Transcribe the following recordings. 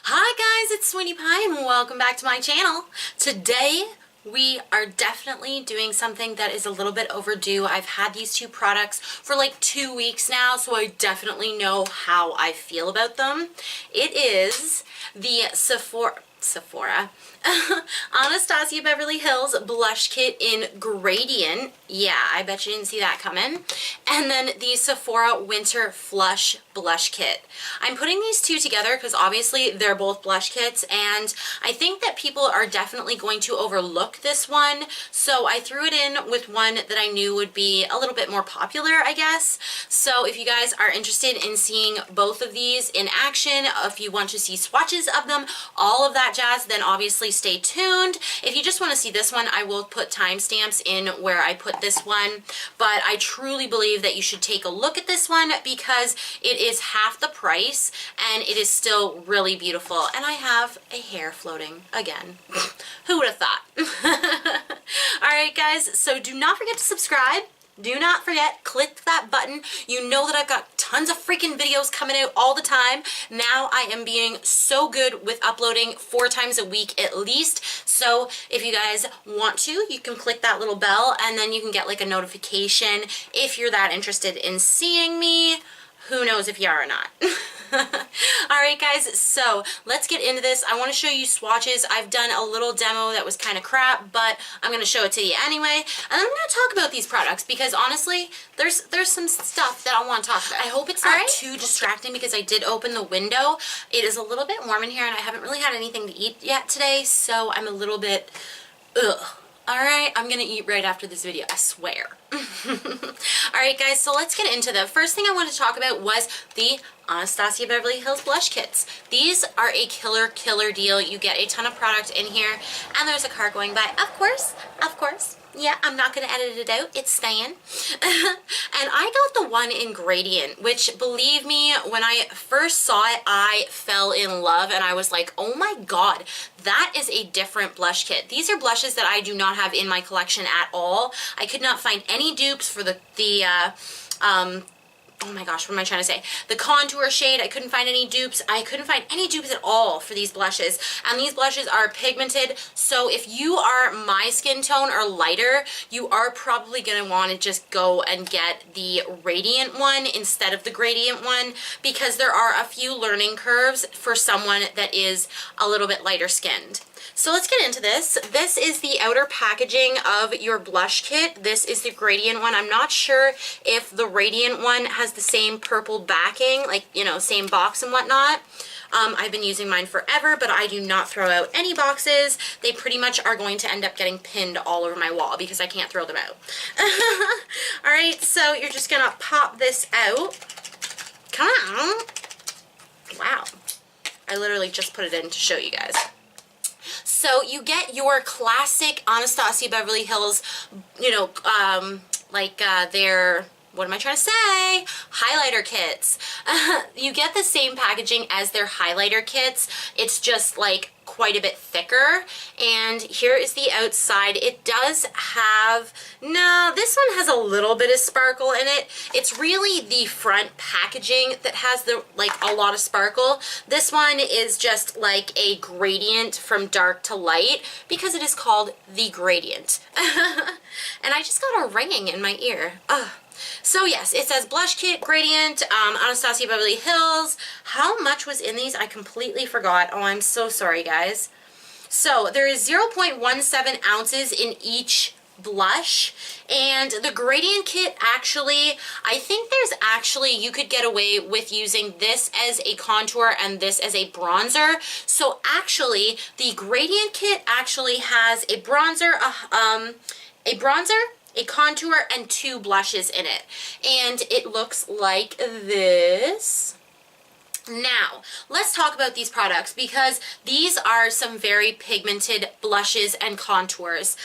Hi guys, it's Sweetie Pie and welcome back to my channel. Today we are definitely doing something that is a little bit overdue. I've had these two products for like 2 weeks now, so I definitely know how I feel about them. It is the Sephora Anastasia Beverly Hills blush kit in Gradient. Yeah, I bet you didn't see that coming. And then the Sephora Winter Flush blush kit. I'm putting these two together because obviously they're both blush kits, and I think that people are definitely going to overlook this one, so I threw it in with one that I knew would be a little bit more popular, I guess. So if you guys are interested in seeing both of these in action, if you want to see swatches of them, all of that jazz, then obviously stay tuned. If you just want to see this one, I will put timestamps in where I put this one, but I truly believe that you should take a look at this one because it is half the price and it is still really beautiful. And I have a hair floating again. Who would have thought? Alright guys, so do not forget to subscribe. Do not forget, click that button. You know that I've got tons of freaking videos coming out all the time. Now I am being so good with uploading 4 times a week at least. So if you guys want to, you can click that little bell and then you can get like a notification if you're that interested in seeing me. Who knows if you are or not. Alright guys, so let's get into this. I want to show you swatches. I've done a little demo that was kind of crap, but I'm going to show it to you anyway. And I'm going to talk about these products because honestly, there's some stuff that I want to talk about. I hope it's not too distracting because I did open the window. It is a little bit warm in here and I haven't really had anything to eat yet today, so I'm a little bit Alright, I'm gonna eat right after this video, I swear. Alright guys, so let's get into the first thing I wanted to talk about was the Anastasia Beverly Hills blush kits. These are a killer deal. You get a ton of product in here, and there's a car going by. Of course. Yeah, I'm not going to edit it out. It's staying. And I got the one in Gradient, which, believe me, when I first saw it, I fell in love, and I was like, oh my god, that is a different blush kit. These are blushes that I do not have in my collection at all. I could not find any dupes for oh my gosh, what am I trying to say? The contour shade, I couldn't find any dupes. I couldn't find any dupes at all for these blushes. And these blushes are pigmented, so if you are my skin tone or lighter, you are probably going to want to just go and get the Radiant one instead of the Gradient one because there are a few learning curves for someone that is a little bit lighter skinned. So let's get into this. This is the outer packaging of your blush kit. This is the Gradient one. I'm not sure if the Radiant one has the same purple backing, like, you know, same box and whatnot. I've been using mine forever, but I do not throw out any boxes. They pretty much are going to end up getting pinned all over my wall because I can't throw them out. Alright, so you're just going to pop this out. Come on. Wow. I literally just put it in to show you guys. So you get your classic Anastasia Beverly Hills, you know, their, what am I trying to say? Highlighter kits. You get the same packaging as their highlighter kits. It's just like quite a bit thicker, and here is the outside. It does have, no, this one has a little bit of sparkle in it. It's really the front packaging that has the, like, a lot of sparkle. This one is just like a gradient from dark to light because it is called the Gradient. And I just got a ringing in my ear. Ugh. So yes, it says blush kit, Gradient, Anastasia Beverly Hills. How much was in these? I completely forgot. Oh, I'm so sorry, guys. So there is 0.17 ounces in each blush, and the Gradient kit, actually, I think there's actually, you could get away with using this as a contour and this as a bronzer. So actually, the Gradient kit actually has a bronzer, a contour, and 2 blushes in it. And it looks like this. Now, let's talk about these products because these are some very pigmented blushes and contours.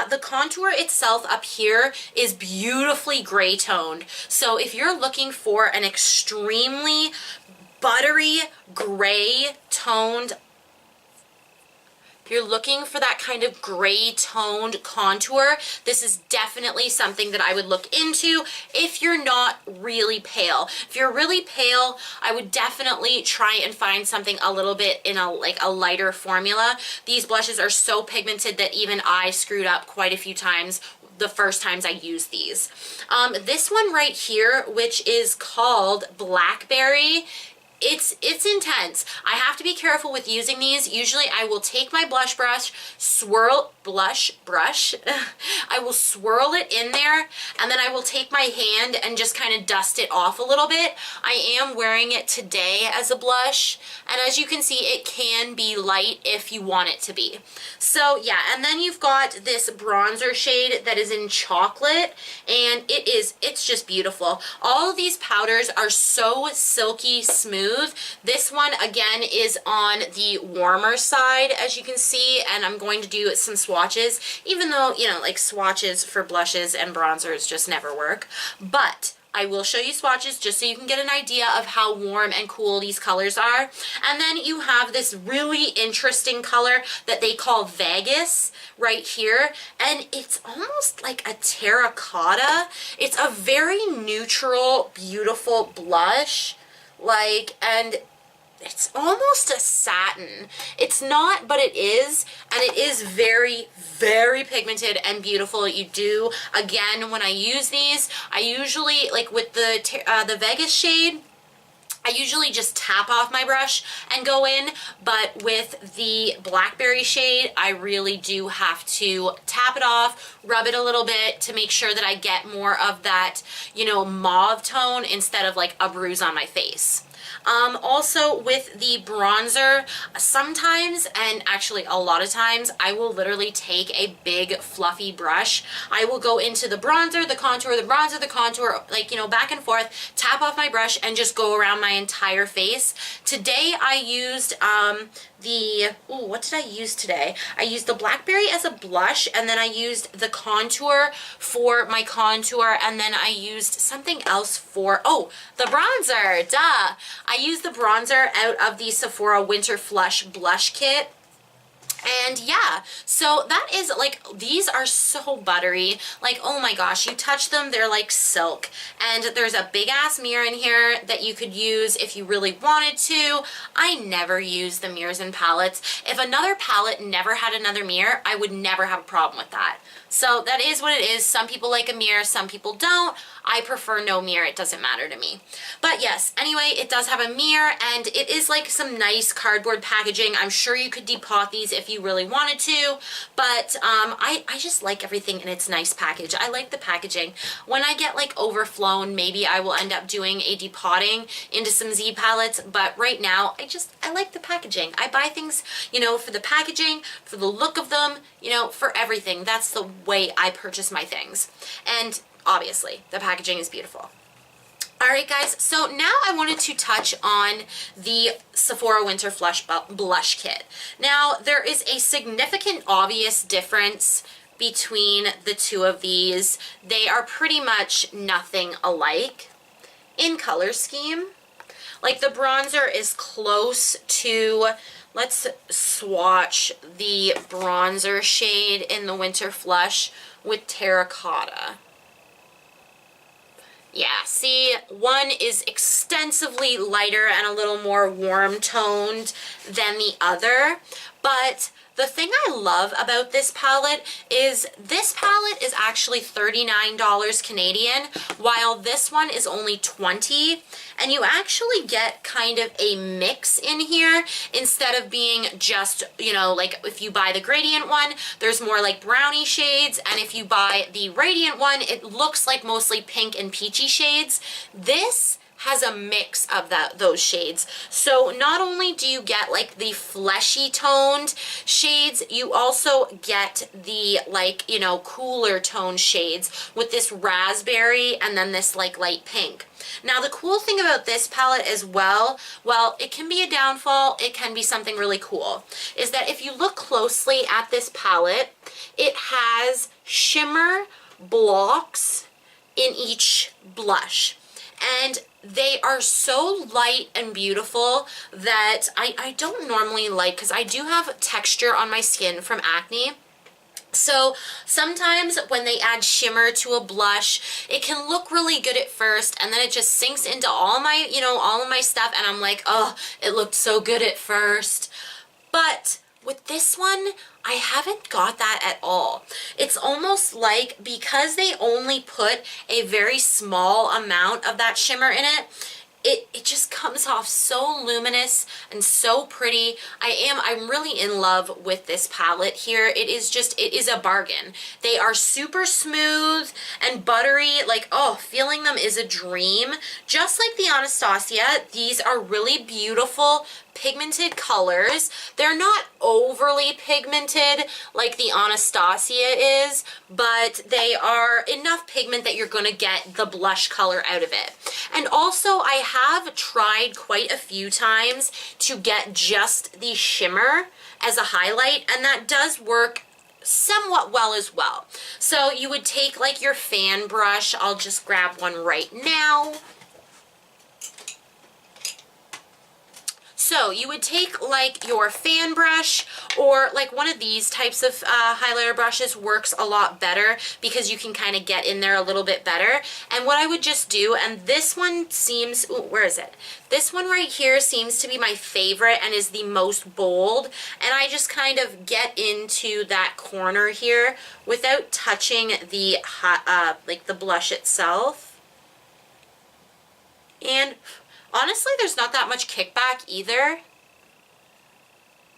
The contour itself up here is beautifully gray toned. So if you're looking for an extremely buttery gray toned If you're looking for that kind of gray toned contour, this is definitely something that I would look into if you're not really pale. If you're really pale, I would definitely try and find something a little bit in a lighter formula. These blushes are so pigmented that even I screwed up quite a few times the first times I used these. This one right here, which is called Blackberry, it's intense. I have to be careful with using these. Usually I will take my blush brush, I will swirl it in there, and then I will take my hand and just kind of dust it off a little bit. I am wearing it today as a blush, and as you can see, it can be light if you want it to be. So yeah, and then you've got this bronzer shade that is in chocolate, and it's just beautiful. All of these powders are so silky smooth. This one again is on the warmer side, as you can see, and I'm going to do some swatches, even though, you know, like swatches for blushes and bronzers just never work. But I will show you swatches just so you can get an idea of how warm and cool these colors are. And then you have this really interesting color that they call Vegas right here, and it's almost like a terracotta. It's a very neutral, beautiful blush, and it's almost a satin. It's not, but it is, and it is very, very pigmented and beautiful. You do, again, when I use these, I usually, like with the Vegas shade, I usually just tap off my brush and go in, but with the Blackberry shade, I really do have to tap it off, rub it a little bit to make sure that I get more of that, you know, mauve tone instead of like a bruise on my face. Also with the bronzer, sometimes, and actually a lot of times, I will literally take a big fluffy brush. I will go into the bronzer, the contour, the bronzer, the contour, like, you know, back and forth, tap off my brush and just go around my entire face. Today I used what did I use today? I used the Blackberry as a blush, and then I used the contour for my contour, and then I used something else for, the bronzer, duh! I used the bronzer out of the Sephora Winter Flush Blush Kit. And yeah, so that is like, these are so buttery. Like, oh my gosh, you touch them, they're like silk. And there's a big ass mirror in here that you could use if you really wanted to. I never use the mirrors and palettes. If another palette never had another mirror, I would never have a problem with that. So that is what it is. Some people like a mirror, some people don't. I prefer no mirror, it doesn't matter to me. But yes, anyway, it does have a mirror, and it is like some nice cardboard packaging. I'm sure you could depot these if you really wanted to, but I just like everything in its nice package. I like the packaging. When I get like overflown, maybe I will end up doing a depotting into some Z palettes, but right now, I like the packaging. I buy things, you know, for the packaging, for the look of them, you know, for everything. That's the way I purchase my things. And obviously, the packaging is beautiful. Alright guys, so now I wanted to touch on the Sephora Winter Flush Blush Kit. Now, there is a significant obvious difference between the two of these. They are pretty much nothing alike in color scheme. Like, the bronzer is close to, let's swatch the bronzer shade in the Winter Flush with Terracotta. Yeah, see, one is extensively lighter and a little more warm toned than the other, but the thing I love about this palette is actually $39 Canadian, while this one is only $20, and you actually get kind of a mix in here instead of being just, you know, like if you buy the gradient one, there's more like brownie shades, and if you buy the radiant one, it looks like mostly pink and peachy shades. This has a mix of those shades. So not only do you get like the fleshy toned shades, you also get the, like, you know, cooler toned shades with this raspberry and then this like light pink. Now the cool thing about this palette as well, it can be a downfall, it can be something really cool, is that if you look closely at this palette, it has shimmer blocks in each blush. And they are so light and beautiful that I don't normally like, because I do have texture on my skin from acne. So sometimes when they add shimmer to a blush, it can look really good at first, and then it just sinks into all my, all of my stuff, and I'm like, oh, it looked so good at first. But with this one, I haven't got that at all. It's almost like, because they only put a very small amount of that shimmer in it, it just comes off so luminous and so pretty. I'm really in love with this palette here. It is a bargain. They are super smooth and buttery. Like, oh, feeling them is a dream. Just like the Anastasia, these are really beautiful pigmented colors. They're not overly pigmented like the Anastasia is, but they are enough pigment that you're going to get the blush color out of it. And also, I have tried quite a few times to get just the shimmer as a highlight, and that does work somewhat well as well. So you would take like your fan brush. I'll just grab one right now. So you would take like your fan brush, or like one of these types of highlighter brushes works a lot better because you can kind of get in there a little bit better. And what I would just do, and this one seems, ooh, where is it? This one right here seems to be my favorite and is the most bold. And I just kind of get into that corner here without touching the like the blush itself. And honestly, there's not that much kickback either.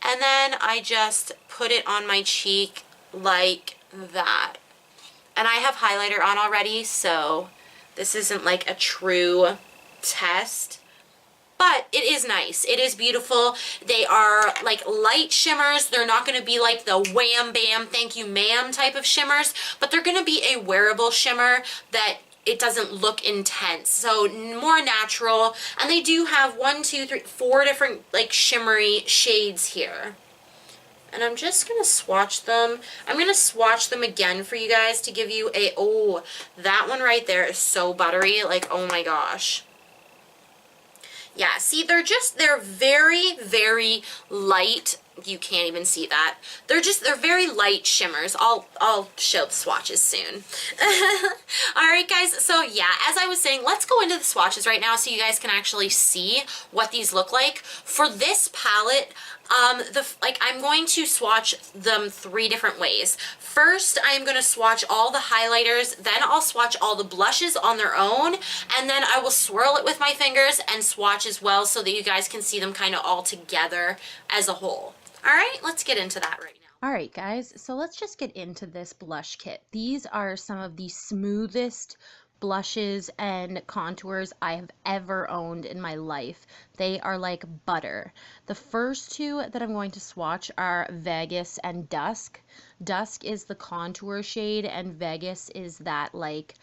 And then I just put it on my cheek like that. And I have highlighter on already, so this isn't like a true test. But it is nice. It is beautiful. They are like light shimmers. They're not going to be like the wham bam thank you ma'am type of shimmers, but they're going to be a wearable shimmer that it doesn't look intense, so more natural. And they do have 4 different like shimmery shades here. And I'm just gonna swatch them. I'm gonna swatch them again for you guys to give you a, oh, that one right there is so buttery, like, oh my gosh. Yeah, see, they're very, very light. You can't even see that. They're very light shimmers. I'll show the swatches soon. Alright guys, so yeah, as I was saying, let's go into the swatches right now so you guys can actually see what these look like. For this palette, I'm going to swatch them 3 different ways. First, I'm going to swatch all the highlighters, then I'll swatch all the blushes on their own, and then I will swirl it with my fingers and swatch as well so that you guys can see them kind of all together as a whole. Alright, let's get into that right now. Alright guys, so let's just get into this blush kit. These are some of the smoothest blushes and contours I have ever owned in my life. They are like butter. The first 2 that I'm going to swatch are Vegas and Dusk. Dusk is the contour shade and Vegas is that like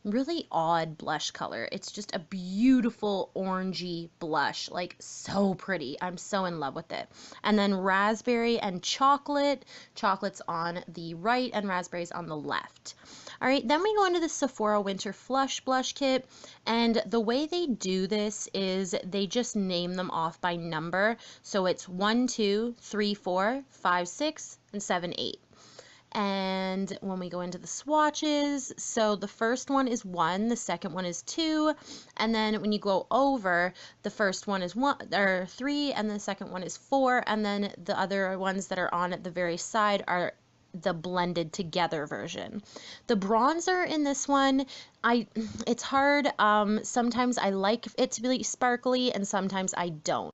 really odd blush color. It's just a beautiful orangey blush, like so pretty. I'm so in love with it. And then Raspberry and Chocolate. Chocolate's on the right and Raspberry's on the left. All right, then we go into the Sephora Winter Flush Blush Kit, and the way they do this is they just name them off by number. So it's 1, 2, 3, 4, 5, 6, and 7, 8. And when we go into the swatches, so the first one is 1, the second one is 2, and then when you go over, the first one is 3, and the second one is 4, and then the other ones that are on at the very side are the blended together version. The bronzer in this one, it's hard. Sometimes I like it to be sparkly and sometimes I don't.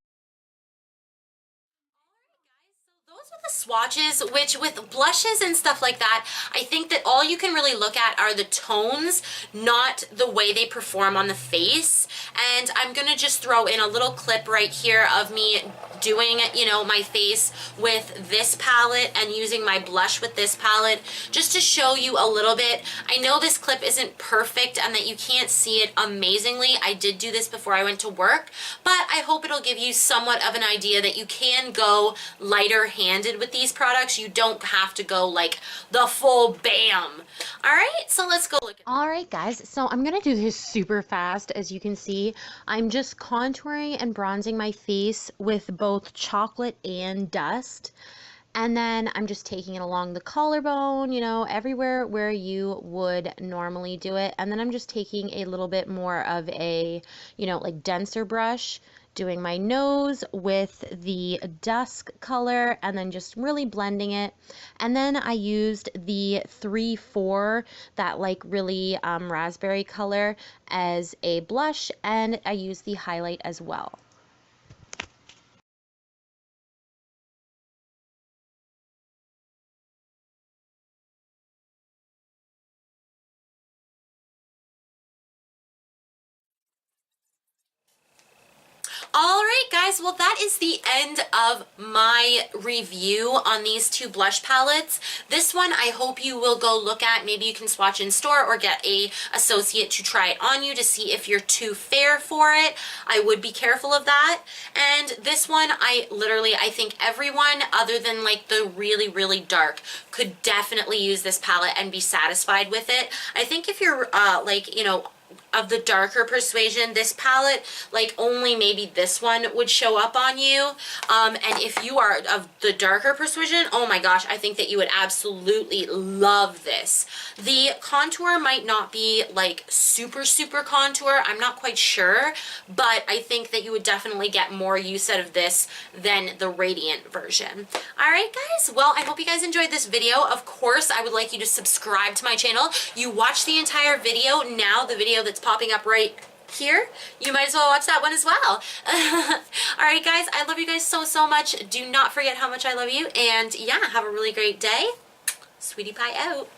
The swatches, which with blushes and stuff like that, I think that all you can really look at are the tones, not the way they perform on the face. And I'm gonna just throw in a little clip right here of me doing, my face with this palette and using my blush with this palette, just to show you a little bit. I know this clip isn't perfect and that you can't see it amazingly. I did do this before I went to work, but I hope it'll give you somewhat of an idea that you can go lighter handed handed with these products. You don't have to go like the full bam. All right, so let's go look at. All right, guys, so I'm gonna do this super fast. As you can see, I'm just contouring and bronzing my face with both chocolate and dust. And then I'm just taking it along the collarbone, you know, everywhere where you would normally do it. And then I'm just taking a little bit more of a, you know, like denser brush, doing my nose with the dusk color and then just really blending it. And then I used the 3-4, that like really raspberry color, as a blush, and I used the highlight as well. All right, guys, well, that is the end of my review on these two blush palettes. This one I hope you will go look at. Maybe you can swatch in store or get a associate to try it on you to see if you're too fair for it. I would be careful of that. And this one, I think everyone other than like the really, really dark could definitely use this palette and be satisfied with it. I think if you're like, you know, of the darker persuasion, this palette, like only maybe this one would show up on you. And if you are of the darker persuasion, oh my gosh, I think that you would absolutely love this. The contour might not be like super, super contour. I'm not quite sure, but I think that you would definitely get more use out of this than the Radiant version. All right, guys. Well, I hope you guys enjoyed this video. Of course, I would like you to subscribe to my channel. You watched the entire video. Now the video that's popping up right here, you might as well watch that one as well. All right, guys, I love you guys so, so much. Do not forget how much I love you. And yeah, have a really great day. Sweetie Pie out.